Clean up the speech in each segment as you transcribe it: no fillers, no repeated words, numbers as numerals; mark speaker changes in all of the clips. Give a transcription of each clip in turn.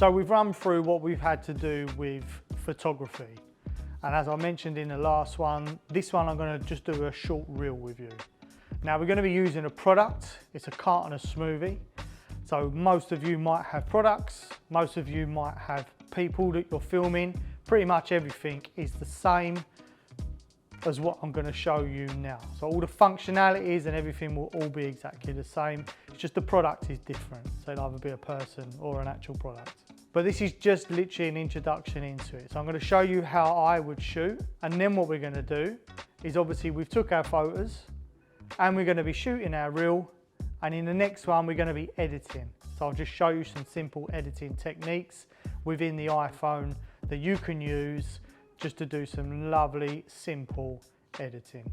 Speaker 1: So we've run through what we've had to do with photography. And as I mentioned in the last one, this one I'm going to just do a short reel with you. Now we're going to be using a product. It's a carton of smoothie. So most of you might have products, most of you might have people that you're filming. Pretty much everything is the same as what I'm going to show you now. So all the functionalities and everything will all be exactly the same. It's just the product is different. So it'll either be a person or an actual product. But this is just literally an introduction into it. So I'm going to show you how I would shoot. And then what we're going to do is obviously we've took our photos and we're going to be shooting our reel. And in the next one, we're going to be editing. So I'll just show you some simple editing techniques within the iPhone that you can use just to do some lovely, simple editing.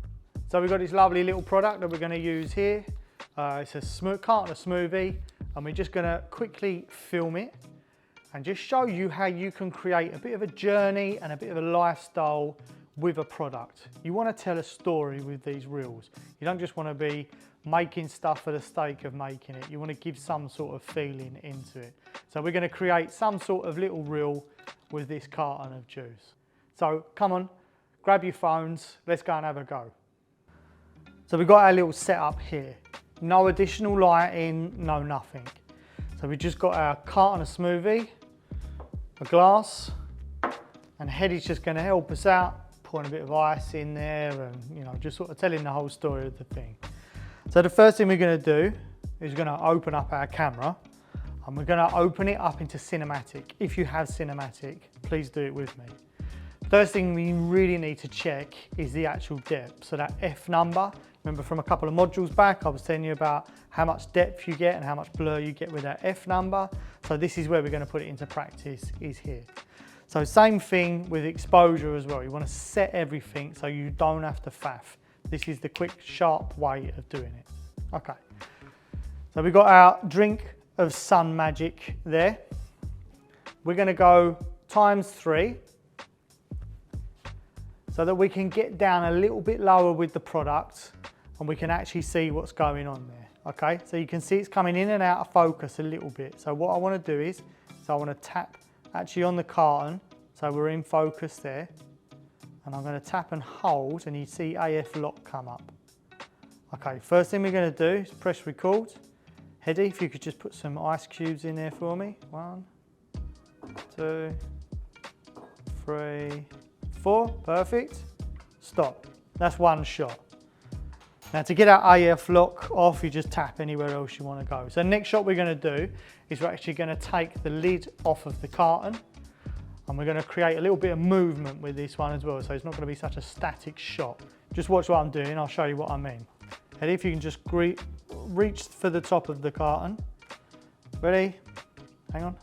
Speaker 1: So we've got this lovely little product that we're going to use here. It's a carton of smoothie, and we're just going to quickly film it and just show you how you can create a bit of a journey and a bit of a lifestyle with a product. You want to tell a story with these reels. You don't just want to be making stuff for the sake of making it. You want to give some sort of feeling into it. So we're going to create some sort of little reel with this carton of juice. So come on, grab your phones, let's go and have a go. So we've got our little setup here. No additional lighting, no nothing. So we've just got our carton of smoothie, a glass, and Hetty's just going to help us out, pouring a bit of ice in there and just sort of telling the whole story of the thing. So the first thing we're going to do is we're going to open up our camera and we're going to open it up into cinematic. If you have cinematic, please do it with me. First thing we really need to check is the actual depth. So that F number, remember from a couple of modules back, I was telling you about how much depth you get and how much blur you get with that F number. So this is where we're going to put it into practice, is here. So same thing with exposure as well. You want to set everything so you don't have to faff. This is the quick, sharp way of doing it. Okay. So we've got our drink of Sun Magic there. We're going to go ×3 so that we can get down a little bit lower with the product and we can actually see what's going on there. Okay, so you can see it's coming in and out of focus a little bit. So what I want to do is, I want to tap actually on the carton, so we're in focus there, and I'm going to tap and hold, and you see AF lock come up. Okay, first thing we're going to do is press record. Hetty, if you could just put some ice cubes in there for me. 1, 2, 3, 4, perfect. Stop. That's one shot. Now to get our AF lock off, you just tap anywhere else you want to go. So the next shot we're going to do is we're actually going to take the lid off of the carton and we're going to create a little bit of movement with this one as well. So it's not going to be such a static shot. Just watch what I'm doing, I'll show you what I mean. And if you can just reach for the top of the carton. Ready? Hang on.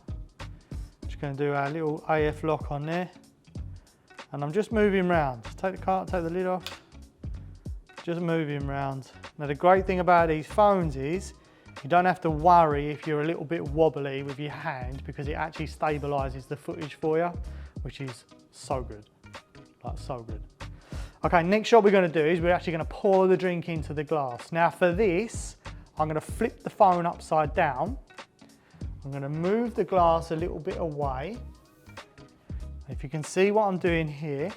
Speaker 1: Just going to do our little AF lock on there. And I'm just moving around. Take the carton, take the lid off. Just moving around. Now the great thing about these phones is you don't have to worry if you're a little bit wobbly with your hand because it actually stabilizes the footage for you, which is so good, like so good. Okay, next shot we're going to do is we're actually going to pour the drink into the glass. Now for this, I'm going to flip the phone upside down. I'm going to move the glass a little bit away. If you can see what I'm doing here,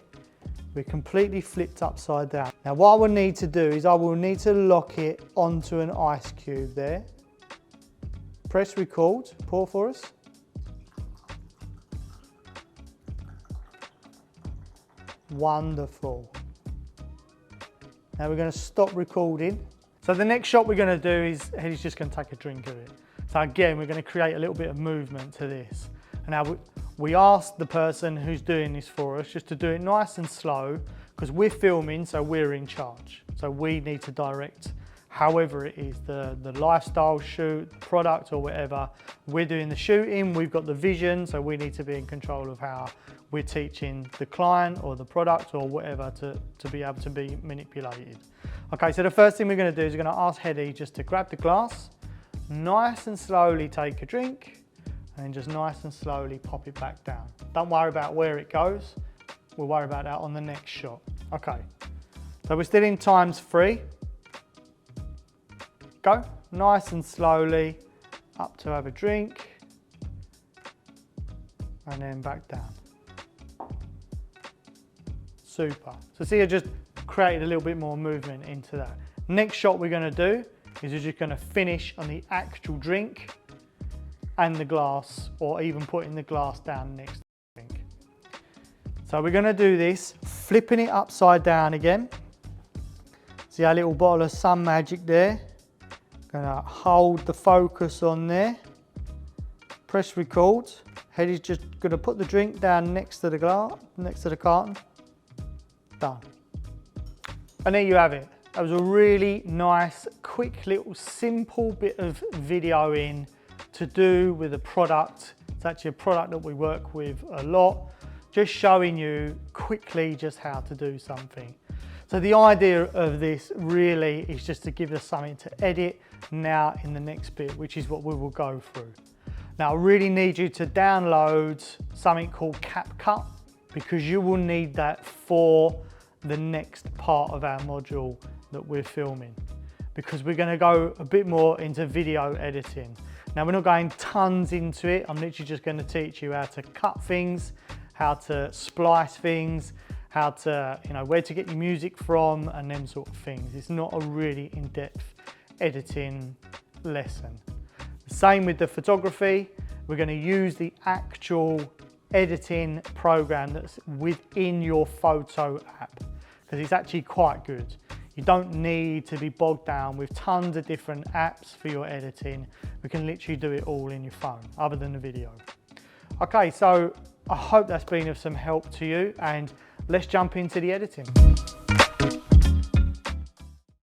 Speaker 1: we're completely flipped upside down. Now what I will need to do is I will need to lock it onto an ice cube there. Press record, pour for us. Wonderful. Now we're going to stop recording. So the next shot we're going to do is he's just going to take a drink of it. So again, we're going to create a little bit of movement to this. And now we asked the person who's doing this for us just to do it nice and slow because we're filming, so we're in charge. So we need to direct however it is, the lifestyle shoot, the product or whatever. We're doing the shooting, we've got the vision, so we need to be in control of how we're teaching the client or the product or whatever to be able to be manipulated. Okay, so the first thing we're going to do is we're going to ask Hetty just to grab the glass, nice and slowly take a drink, and then just nice and slowly pop it back down. Don't worry about where it goes. We'll worry about that on the next shot. Okay, so we're still in ×3. Go, nice and slowly, up to have a drink. and then back down. Super. So see, I just created a little bit more movement into that. Next shot we're going to do is you're just going to finish on the actual drink and the glass, or even putting the glass down next to the drink. So we're going to do this, flipping it upside down again. See our little bottle of Sun Magic there. Going to hold the focus on there. Press record. Headie's just going to put the drink down next to the glass, next to the carton. Done. And there you have it. That was a really nice, quick little simple bit of videoing to do with a product. It's actually a product that we work with a lot, just showing you quickly just how to do something. So the idea of this really is just to give us something to edit now in the next bit, which is what we will go through. Now I really need you to download something called CapCut, because you will need that for the next part of our module that we're filming, because we're going to go a bit more into video editing. Now we're not going tons into it. I'm literally just going to teach you how to cut things, how to splice things, how to, where to get your music from and them sort of things. It's not a really in-depth editing lesson. Same with the photography. We're going to use the actual editing program that's within your photo app, because it's actually quite good. You don't need to be bogged down with tons of different apps for your editing. We can literally do it all in your phone, other than the video. Okay, so I hope that's been of some help to you, and let's jump into the editing.